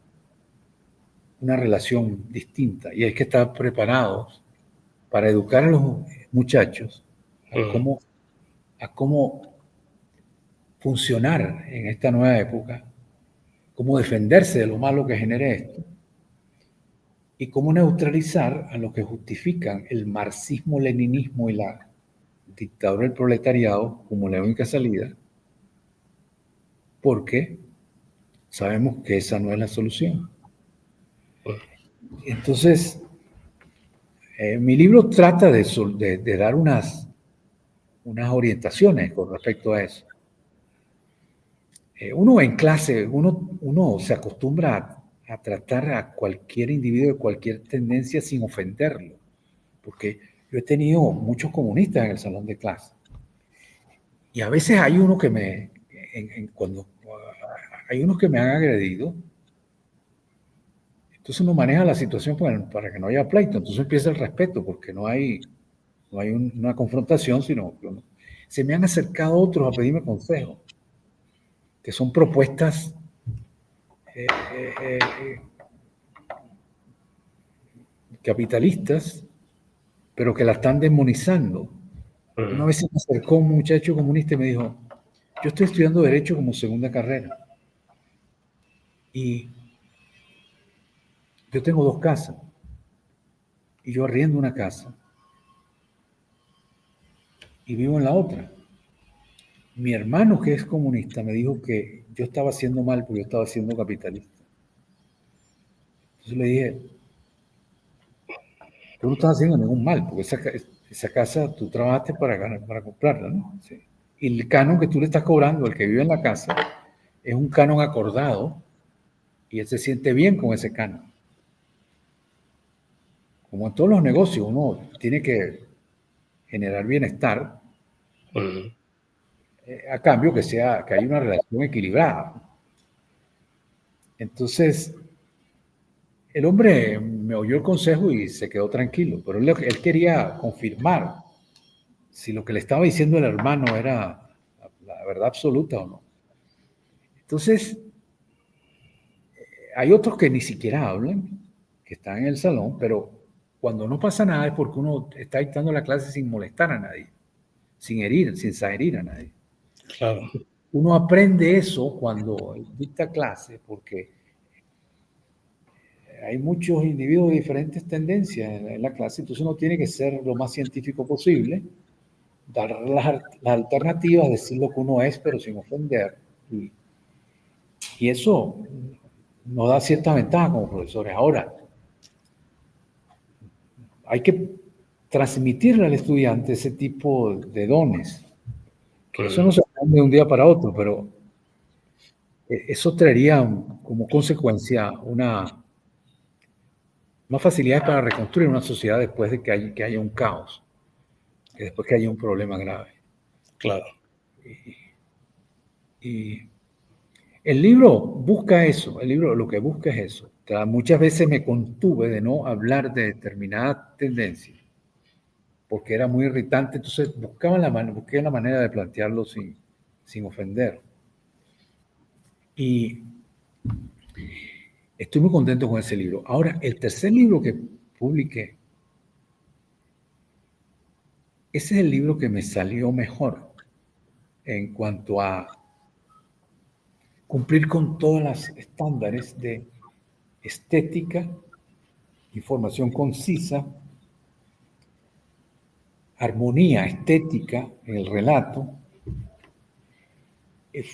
una relación distinta y hay que estar preparados para educar a los muchachos a cómo funcionar en esta nueva época, cómo defenderse de lo malo que genere esto y cómo neutralizar a los que justifican el marxismo-leninismo y la dictadura del proletariado como la única salida, porque sabemos que esa no es la solución. Entonces, mi libro trata de dar unas orientaciones con respecto a eso. Uno en clase, uno se acostumbra a tratar a cualquier individuo de cualquier tendencia sin ofenderlo, porque yo he tenido muchos comunistas en el salón de clase. Y a veces hay uno que hay unos que me han agredido. Entonces uno maneja la situación para que no haya pleito. Entonces empieza el respeto, porque no hay una confrontación, sino que se me han acercado otros a pedirme consejo, que son propuestas capitalistas, pero que la están demonizando. Una vez se me acercó un muchacho comunista y me dijo, yo estoy estudiando Derecho como segunda carrera y yo tengo 2 casas y yo arriendo una casa y vivo en la otra. Mi hermano, que es comunista, me dijo que yo estaba haciendo mal porque yo estaba siendo capitalista. Entonces le dije, tú no estás haciendo ningún mal, porque esa casa tú trabajaste para comprarla, ¿no? Sí. Y el canon que tú le estás cobrando al que vive en la casa es un canon acordado y él se siente bien con ese canon. Como en todos los negocios, uno tiene que generar bienestar. a cambio que hay una relación equilibrada. Entonces, el hombre me oyó el consejo y se quedó tranquilo, pero él quería confirmar si lo que le estaba diciendo el hermano era la verdad absoluta o no. Entonces, hay otros que ni siquiera hablan, que están en el salón, pero cuando no pasa nada es porque uno está dictando la clase sin molestar a nadie, sin herir a nadie. Claro. Uno aprende eso cuando dicta clase, porque hay muchos individuos de diferentes tendencias en la clase, entonces uno tiene que ser lo más científico posible, dar las alternativas, decir lo que uno es, pero sin ofender. Y eso nos da cierta ventaja como profesores. Ahora, hay que transmitirle al estudiante ese tipo de dones, que eso no se aprende de un día para otro, pero eso traería como consecuencia más facilidades para reconstruir una sociedad después de que haya un caos, que después que haya un problema grave. Claro. Y el libro busca eso, el libro lo que busca es eso. O sea, muchas veces me contuve de no hablar de determinada tendencia, porque era muy irritante, entonces busqué la manera de plantearlo sin ofender. Y estoy muy contento con ese libro. Ahora, el tercer libro que publiqué, ese es el libro que me salió mejor en cuanto a cumplir con todos los estándares de estética, información concisa, armonía estética en el relato.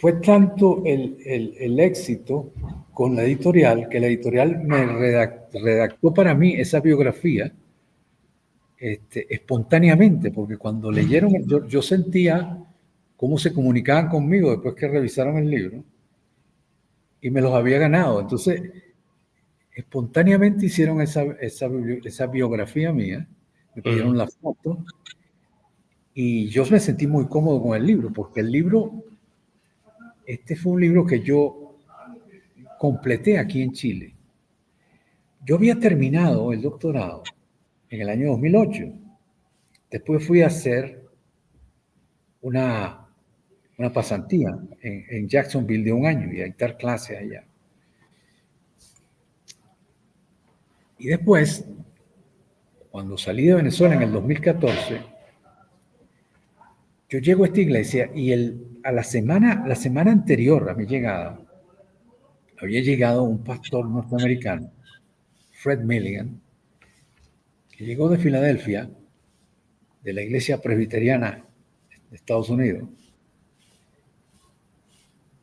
Fue tanto el éxito con la editorial que la editorial me redactó para mí esa biografía espontáneamente, porque cuando leyeron, yo sentía cómo se comunicaban conmigo después que revisaron el libro y me los había ganado. Entonces, espontáneamente hicieron esa biografía mía, me pidieron la foto y yo me sentí muy cómodo con el libro, porque el libro, este fue un libro que yo completé aquí en Chile. Yo había terminado el doctorado en el año 2008. Después fui a hacer una pasantía en Jacksonville de un año y a dictar clases allá. Y después, cuando salí de Venezuela en el 2014, yo llego a esta iglesia y la semana anterior a mi llegada, había llegado un pastor norteamericano, Fred Milligan, que llegó de Filadelfia, de la iglesia presbiteriana de Estados Unidos,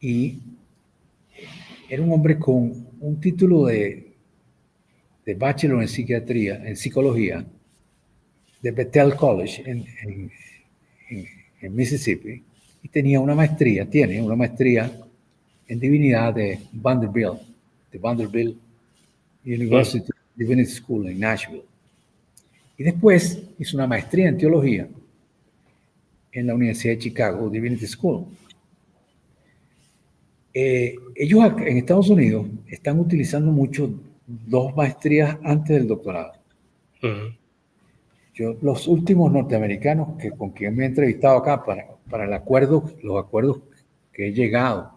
y era un hombre con un título de bachelor en psiquiatría, en psicología, de Bethel College en Mississippi, y tiene una maestría en divinidad de Vanderbilt University Divinity School en Nashville. Y después hizo una maestría en teología en la Universidad de Chicago Divinity School. Ellos en Estados Unidos están utilizando mucho 2 maestrías antes del doctorado. Los últimos norteamericanos con quien me he entrevistado acá para los acuerdos que he llegado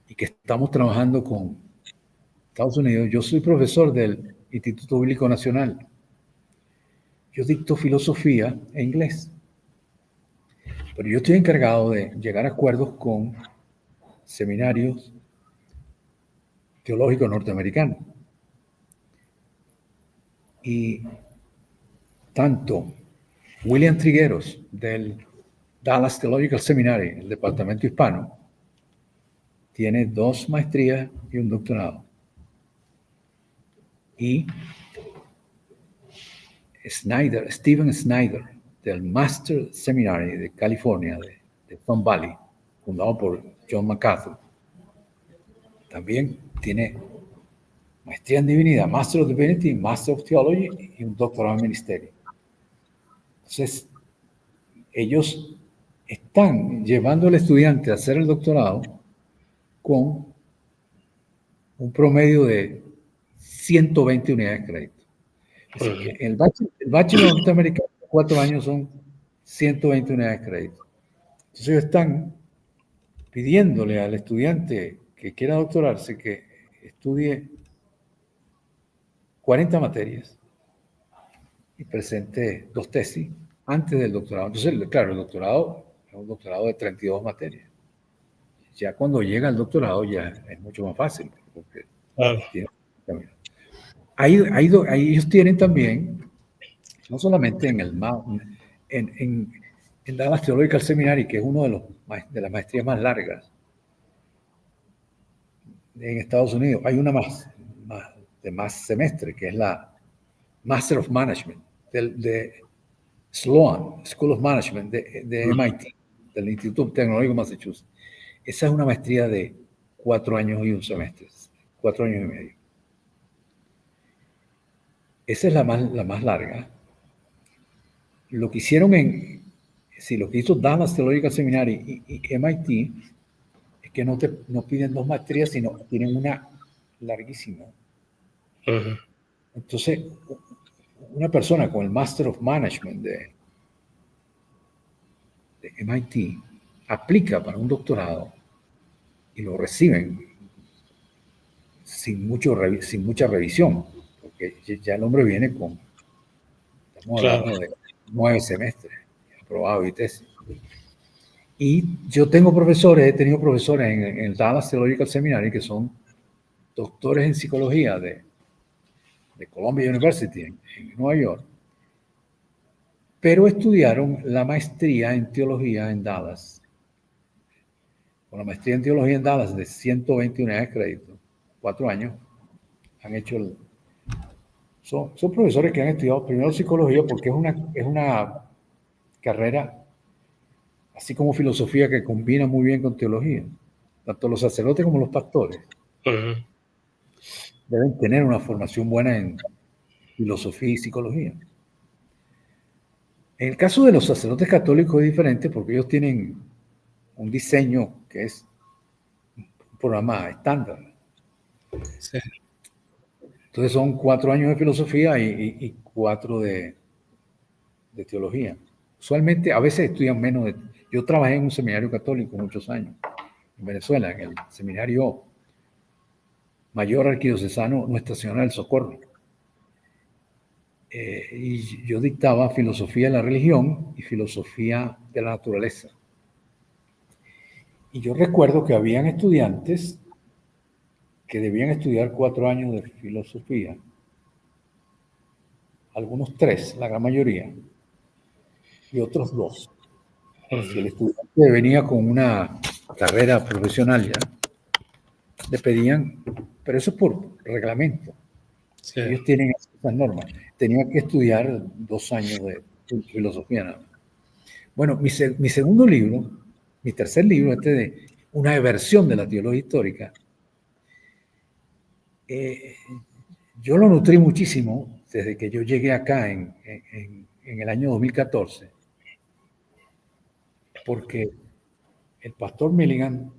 y que estamos trabajando con Estados Unidos, yo soy profesor del Instituto Bíblico Nacional. Yo dicto filosofía e inglés. Pero yo estoy encargado de llegar a acuerdos con seminarios teológicos norteamericanos. Y tanto William Trigueros del Dallas Theological Seminary, el departamento hispano, tiene 2 maestrías y un doctorado. Y Stephen Snyder, del Master Seminary de California, de Sun Valley, fundado por John MacArthur, también tiene maestría en divinidad, Master of Divinity, Master of Theology y un doctorado en ministerio. Entonces, ellos están llevando al estudiante a hacer el doctorado con un promedio de 120 unidades de crédito. Es decir, que el bachelor norteamericano, 4 años son 120 unidades de crédito. Entonces ellos están pidiéndole al estudiante que quiera doctorarse que estudie 40 materias y presente 2 tesis antes del doctorado. Entonces, claro, el doctorado es un doctorado de 32 materias. Ya cuando llega al doctorado ya es mucho más fácil, porque Claro. tiene camino. Ahí ellos tienen también, no solamente en Dallas Theological Seminary, que es uno de las maestrías más largas en Estados Unidos, hay una de más semestre, que es la Master of Management de Sloan School of Management de MIT, del Instituto Tecnológico de Massachusetts. Esa es una maestría de 4 años y un semestre, 4 años y medio. Esa es la más larga. Lo que hicieron lo que hizo Dallas Theological Seminary y MIT es que no piden 2 maestrías, sino tienen una larguísima. Entonces, una persona con el Master of Management de MIT aplica para un doctorado y lo reciben sin mucha revisión, porque ya el hombre viene estamos hablando de 9 semestres, aprobado y tesis. Y yo he tenido profesores en el Dallas Theological Seminary que son doctores en psicología de Columbia University en Nueva York, pero estudiaron la maestría en teología en Dallas. Con la maestría en teología en Dallas de 120 unidades de crédito, 4 años, han hecho son profesores que han estudiado primero psicología porque es una carrera, así como filosofía, que combina muy bien con teología. Tanto los sacerdotes como los pastores deben tener una formación buena en filosofía y psicología. En el caso de los sacerdotes católicos es diferente porque ellos tienen un diseño que es un programa estándar. Sí. Entonces son 4 años de filosofía y 4 de teología. Usualmente, a veces estudian menos. Yo trabajé en un seminario católico muchos años, en Venezuela, en el seminario mayor arquidiocesano Nuestra Señora del Socorro. Y yo dictaba filosofía de la religión y filosofía de la naturaleza. Y yo recuerdo que habían estudiantes que debían estudiar 4 años de filosofía, algunos 3, la gran mayoría, y otros 2. Si el estudiante venía con una carrera profesional ya, le pedían, pero eso es por reglamento. Sí. Ellos tienen esas normas. Tenía que estudiar 2 años de filosofía nada más. Bueno, mi segundo libro, mi tercer libro, de una versión de la teología histórica, yo lo nutrí muchísimo desde que yo llegué acá en el año 2014, porque el pastor Milligan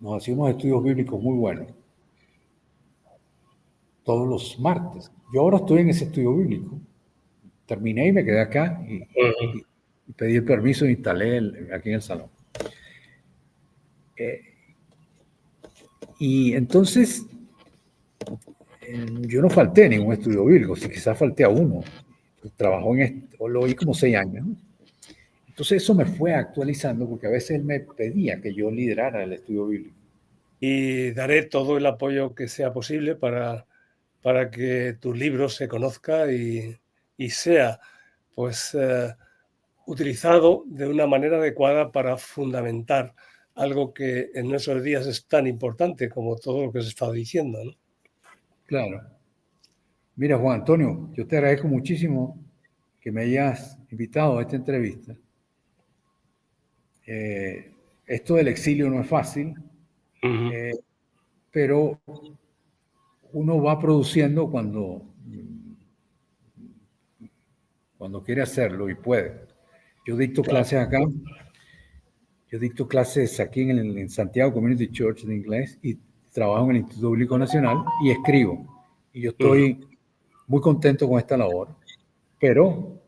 nos hacía unos estudios bíblicos muy buenos todos los martes. Yo ahora estoy en ese estudio bíblico. Terminé y me quedé acá y pedí el permiso e instalé aquí en el salón. Y entonces yo no falté a ningún estudio bíblico, si quizás falté a uno. Trabajó lo oí como 6 años. Entonces eso me fue actualizando porque a veces él me pedía que yo liderara el estudio bíblico. Y daré todo el apoyo que sea posible para que tu libro se conozca y sea pues utilizado de una manera adecuada para fundamentar algo que en nuestros días es tan importante como todo lo que se está diciendo, ¿no? Claro. Mira, Juan Antonio, yo te agradezco muchísimo que me hayas invitado a esta entrevista. Esto del exilio no es fácil, pero uno va produciendo cuando quiere hacerlo y puede. Yo dicto clases acá Yo dicto clases aquí en Santiago Community Church de inglés y trabajo en el Instituto Bíblico Nacional y escribo. Y yo estoy muy contento con esta labor, pero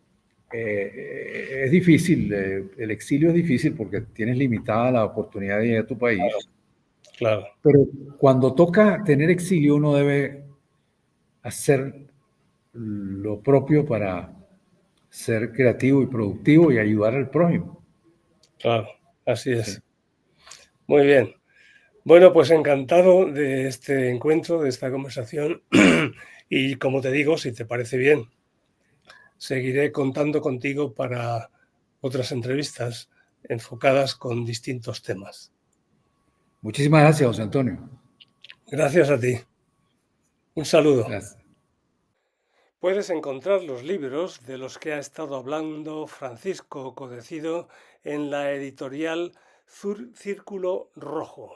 es difícil, el exilio es difícil porque tienes limitada la oportunidad de ir a tu país. Claro. Pero cuando toca tener exilio, uno debe hacer lo propio para ser creativo y productivo y ayudar al prójimo. Claro, así es. Sí. Muy bien. Bueno, pues encantado de este encuentro, de esta conversación. Y como te digo, si te parece bien, seguiré contando contigo para otras entrevistas enfocadas con distintos temas. Muchísimas gracias, José Antonio. Gracias a ti. Un saludo. Gracias. Puedes encontrar los libros de los que ha estado hablando Francisco Codecido en la editorial Círculo Rojo.